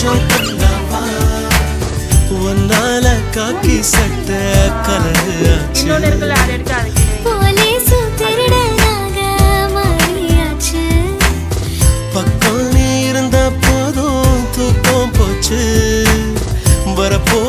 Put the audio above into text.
கொஞ்சம் பண்ணவா உன்னால காக்கி சட்ட கலரு பக்கம் நீ இருந்த போதும் தூக்கம் போச்சு வரப்போ